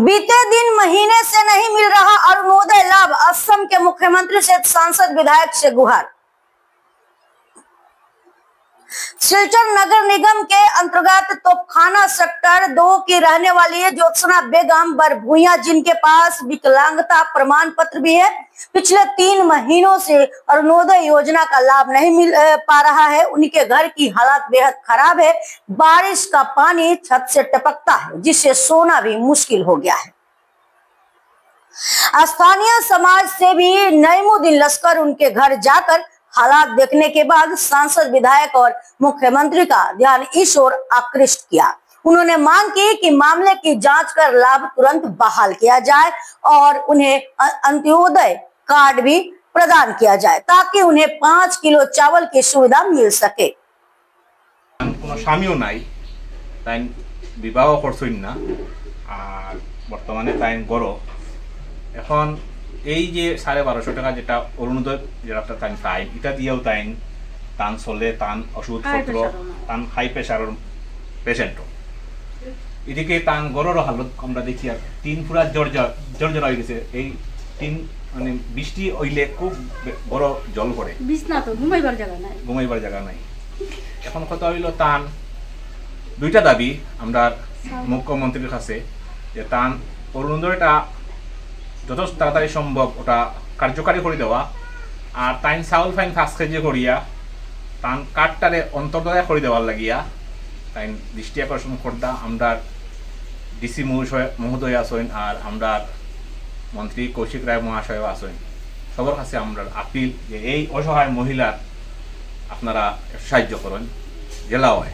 बीते दिन महीने से नहीं मिल रहा अरुणोदय लाभ, असम के मुख्यमंत्री से सांसद विधायक से गुहार। सिलचर नगर निगम के अंतर्गत तोपखाना सेक्टर 2 की रहने वाली है ज्योत्सना बेगम बरभुइया, जिनके पास विकलांगता प्रमाण पत्र भी है। पिछले 3 महीनों से अरुणोदय योजना का लाभ नहीं मिल पा रहा है। उनके घर की हालत बेहद खराब है। बारिश का पानी छत से टपकता है, जिससे सोना भी मुश्किल हो गया है। स्थानीय समाज से भी नईमुद्दीन लश्कर उनके घर जाकर हालात देखने के बाद सांसद, विधायक और मुख्यमंत्री का ध्यान इस ओर आकृष्ट किया। उन्होंने मांग की कि मामले की जांच कर लाभ तुरंत बहाल किया जाए और उन्हें अंत्योदय कार्ड भी प्रदान किया जाए, ताकि उन्हें 5 किलो चावल की सुविधा मिल सके। স্বামীও নাই, তাই বিবাহ করছই না, আর বর্তমানে তাই গড় এখন এই যে 1250 টাকা যেটা অরুণোদয় যেটা তাই পাই, এটা দিয়েও তাই তান চলে, তান ওষুধপত্র, তান হাই প্রেশারের পেশেন্টও, এদিকে তান গড়ের হালত আমরা দেখি আর 3 পুরা জর্জর হয়ে গেছে। এই 3 মানে বৃষ্টি হইলে খুব বড় জল পড়ে, বিছনা তো ঘুমাইবার জায়গা নাই। এখন কথা হইল তান 2টা দাবি আমরা মুখ্যমন্ত্রীর কাছে, যে তান অরুণোদয়টা যত তাড়াতাড়ি সম্ভব ওটা কার্যকারী করে দেওয়া, আর তাইন চাউল ফাইন 5 কেজি করিয়া তান কার্ডটারে অন্তর্দয় করে দেওয়ার লাগিয়া তাইন দৃষ্টি আকর্ষণ করদা। আমরা ডিসি মহোদয় আসেন আর আমরা মন্ত্রী কৌশিক রায় মহাশয় আসেন, সবার কাছে আমরা আপিল যে এই অসহায় মহিলার আপনারা সাহায্য করেন জেলা হয়।